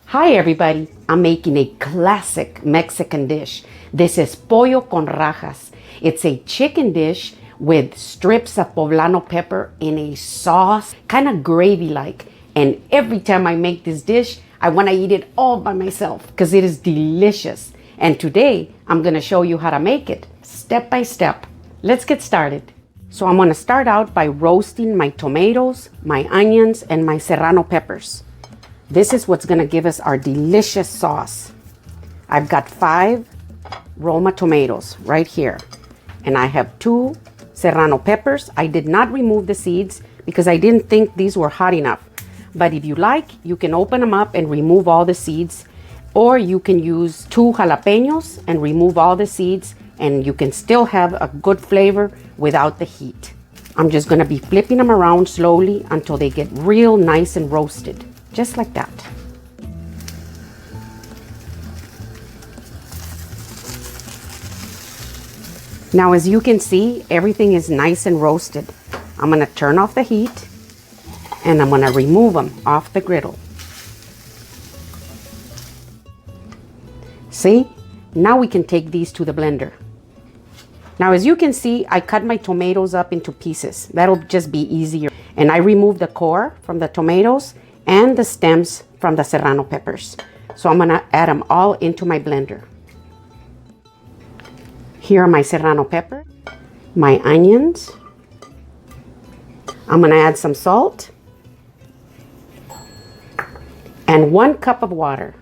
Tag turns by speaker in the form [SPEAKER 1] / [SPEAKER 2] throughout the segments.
[SPEAKER 1] Hi everybody, I'm making a classic Mexican dish. This is pollo con rajas. It's a chicken dish with strips of poblano pepper in a sauce, kind of gravy-like. And every time I make this dish, I want to eat it all by myself because it is delicious. And today, I'm going to show you how to make it step by step. Let's get started. So I'm going to start out by roasting my tomatoes, my onions, and my Serrano peppers. This is what's going to give us our delicious sauce. I've got 5 Roma tomatoes right here. And I have 2 Serrano peppers. I did not remove the seeds because I didn't think these were hot enough. But if you like, you can open them up and remove all the seeds. Or you can use 2 jalapenos and remove all the seeds. And you can still have a good flavor without the heat. I'm just going to be flipping them around slowly until they get real nice and roasted. Just like that. Now, as you can see, everything is nice and roasted. I'm going to turn off the heat and I'm going to remove them off the griddle. See? Now we can take these to the blender. Now, as you can see, I cut my tomatoes up into pieces. That'll just be easier. And I removed the core from the tomatoes and the stems from the Serrano peppers. So I'm gonna add them all into my blender. Here are my Serrano pepper, my onions. I'm gonna add some salt and 1 cup of water.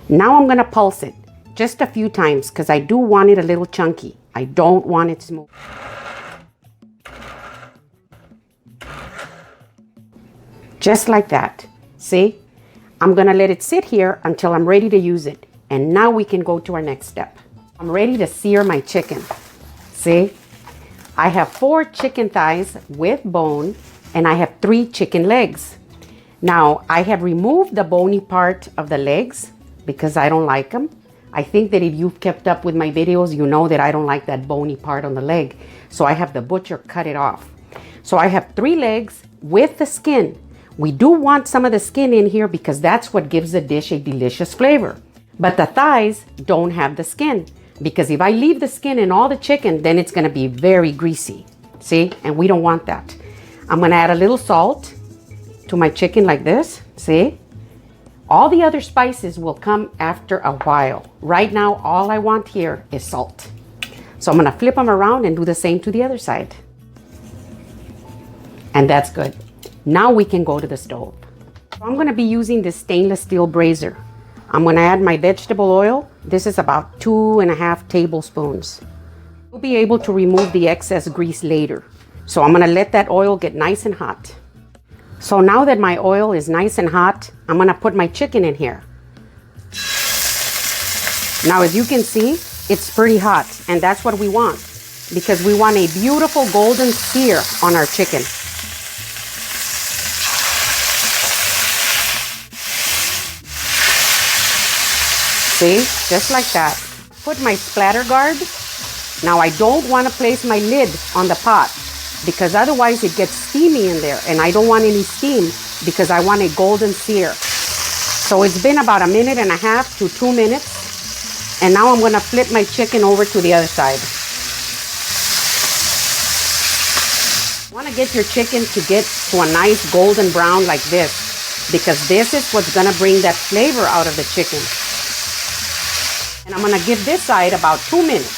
[SPEAKER 1] Now I'm gonna pulse it just a few times because I do want it a little chunky. I don't want it smooth. Just like that. See? I'm gonna let it sit here until I'm ready to use it. And now we can go to our next step. I'm ready to sear my chicken. See? I have 4 chicken thighs with bone and I have 3 chicken legs. Now, I have removed the bony part of the legs because I don't like them. I think that if you've kept up with my videos, you know that I don't like that bony part on the leg. So I have the butcher cut it off. So I have 3 legs with the skin. We do want some of the skin in here because that's what gives the dish a delicious flavor. But the thighs don't have the skin because if I leave the skin in all the chicken, then it's gonna be very greasy. See? And we don't want that. I'm gonna add a little salt to my chicken like this. See? All the other spices will come after a while. Right now, all I want here is salt. So I'm gonna flip them around and do the same to the other side. And that's good. Now we can go to the stove. I'm going to be using this stainless steel brazier. I'm going to add my vegetable oil. This is about 2.5 tablespoons. You'll be able to remove the excess grease later. So I'm going to let that oil get nice and hot. So now that my oil is nice and hot, I'm going to put my chicken in here. Now, as you can see, it's pretty hot, and that's what we want because we want a beautiful golden sear on our chicken. See, just like that. Put my splatter guard. Now I don't want to place my lid on the pot because otherwise it gets steamy in there and I don't want any steam because I want a golden sear. So it's been about 1.5 minutes to 2 minutes. And now I'm going to flip my chicken over to the other side. You want to get your chicken to get to a nice golden brown like this because this is what's going to bring that flavor out of the chicken. And I'm going to give this side about 2 minutes.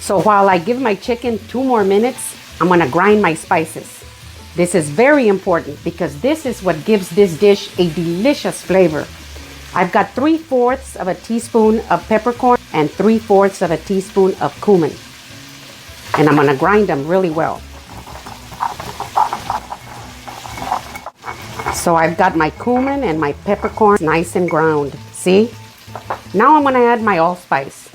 [SPEAKER 1] So while I give my chicken 2 more minutes, I'm going to grind my spices. This is very important because this is what gives this dish a delicious flavor. I've got 3/4 of a teaspoon of peppercorn and 3/4 of a teaspoon of cumin. And I'm going to grind them really well. So I've got my cumin and my peppercorns nice and ground. See? Now I'm going to add my allspice.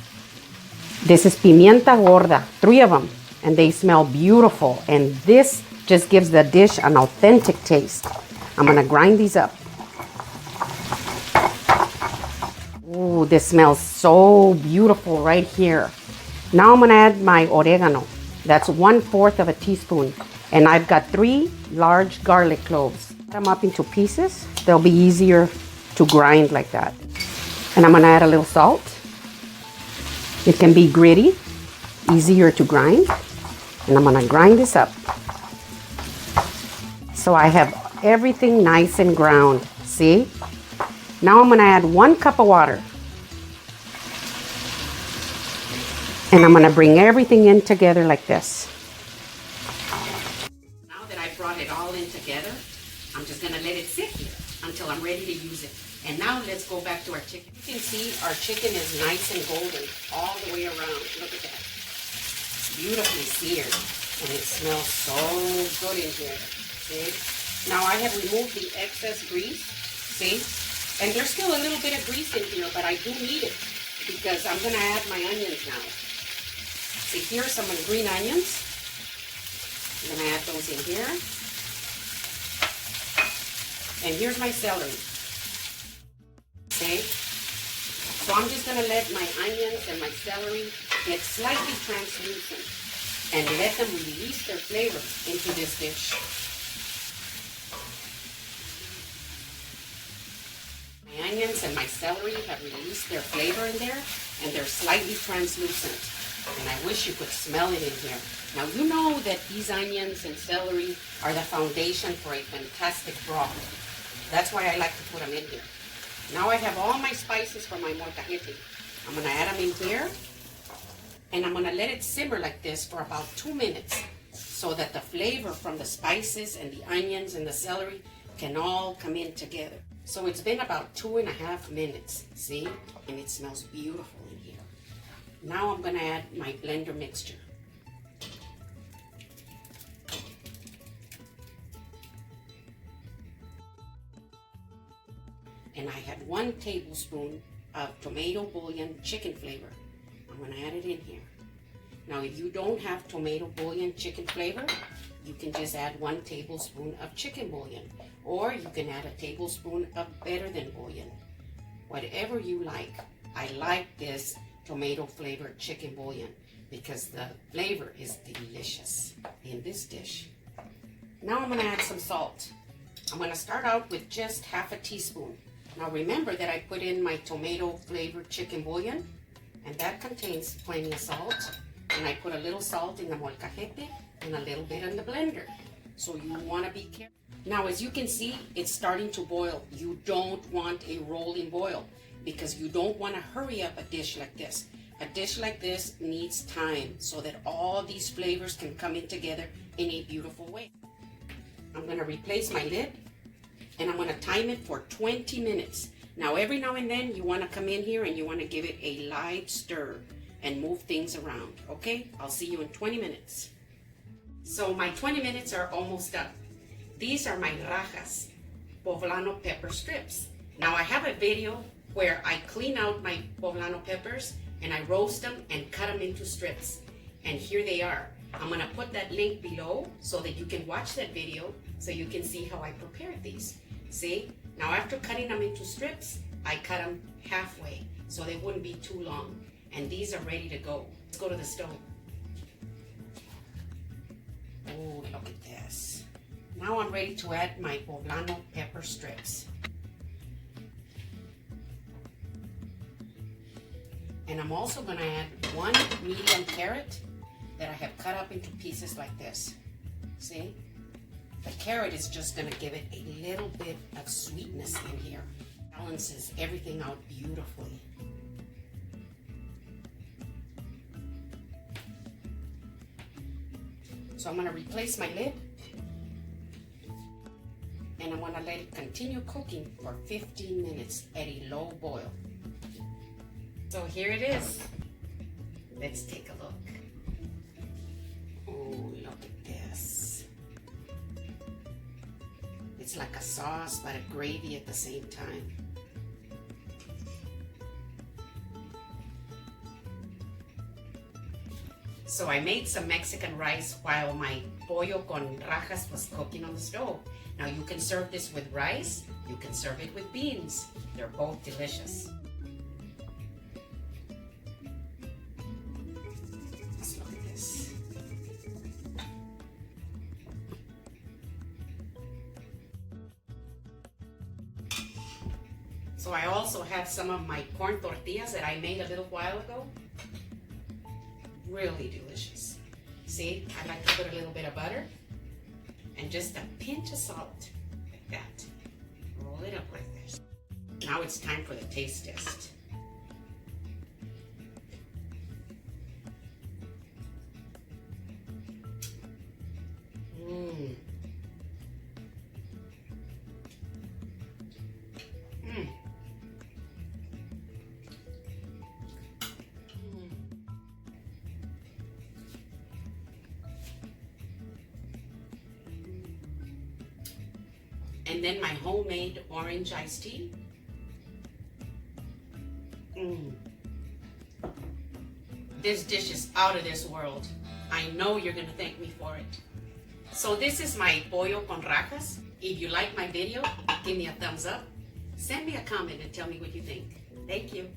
[SPEAKER 1] This is pimienta gorda, 3 of them, and they smell beautiful. And this just gives the dish an authentic taste. I'm gonna grind these up. Ooh, this smells so beautiful right here. Now I'm gonna add my oregano. That's 1/4 of a teaspoon. And I've got 3 large garlic cloves. Cut them up into pieces. They'll be easier to grind like that. And I'm gonna add a little salt. It can be gritty, easier to grind. And I'm gonna grind this up. So I have everything nice and ground, see? Now I'm gonna add 1 cup of water. And I'm gonna bring everything in together like this. Now that I brought it all in together, I'm just gonna let it sit here until I'm ready to use it. And now let's go back to our chicken. You can see our chicken is nice and golden all the way around. Look at that. It's beautifully seared. And it smells so good in here. See? Now I have removed the excess grease. See? And there's still a little bit of grease in here, but I do need it because I'm gonna add my onions now. See, here's some green onions. I'm gonna add those in here. And here's my celery. Okay? So I'm just gonna let my onions and my celery get slightly translucent and let them release their flavor into this dish. My onions and my celery have released their flavor in there, and they're slightly translucent. And I wish you could smell it in here. Now you know that these onions and celery are the foundation for a fantastic broth. That's why I like to put them in here. Now I have all my spices for my molcajete. I'm gonna add them in here, and I'm gonna let it simmer like this for about 2 minutes so that the flavor from the spices and the onions and the celery can all come in together. So it's been about 2.5 minutes, see? And it smells beautiful in here. Now I'm gonna add my blender mixture. And I have 1 tablespoon of tomato bouillon chicken flavor. I'm gonna add it in here. Now if you don't have tomato bouillon chicken flavor, you can just add 1 tablespoon of chicken bouillon, or you can add a tablespoon of better than bouillon. Whatever you like. I like this tomato flavored chicken bouillon because the flavor is delicious in this dish. Now I'm gonna add some salt. I'm gonna start out with just 1/2 teaspoon. Now remember that I put in my tomato flavored chicken bouillon, and that contains plenty of salt. And I put a little salt in the molcajete and a little bit in the blender. So you wanna be careful. Now as you can see, it's starting to boil. You don't want a rolling boil because you don't wanna hurry up a dish like this. A dish like this needs time so that all these flavors can come in together in a beautiful way. I'm gonna replace my lid, and I'm gonna time it for 20 minutes. Now every now and then you wanna come in here and you wanna give it a light stir and move things around, okay? I'll see you in 20 minutes. So my 20 minutes are almost up. These are my rajas, poblano pepper strips. Now I have a video where I clean out my poblano peppers and I roast them and cut them into strips. And here they are. I'm gonna put that link below so that you can watch that video so you can see how I prepared these. See? Now after cutting them into strips, I cut them halfway so they wouldn't be too long. And these are ready to go. Let's go to the stove. Oh, look at this. Now I'm ready to add my poblano pepper strips. And I'm also gonna add 1 medium carrot that I have cut up into pieces like this. See? The carrot is just gonna give it a little bit of sweetness in here. Balances everything out beautifully. So I'm gonna replace my lid, and I'm gonna let it continue cooking for 15 minutes at a low boil. So here it is. Let's take a look. Oh, look at this. It's like a sauce, but a gravy at the same time. So I made some Mexican rice while my pollo con rajas was cooking on the stove. Now you can serve this with rice, you can serve it with beans. They're both delicious. Let's look at this. So I also have some of my corn tortillas that I made a little while ago. Really delicious. See, I like to put a little bit of butter and just a pinch of salt, like that. Roll it up like this. Now it's time for the taste test. Mmm. Mmm. And then my homemade orange iced tea. This dish is out of this world. I know you're gonna thank me for it. So this is my pollo con rajas. If you like my video, give me a thumbs up. Send me a comment and tell me what you think. Thank you.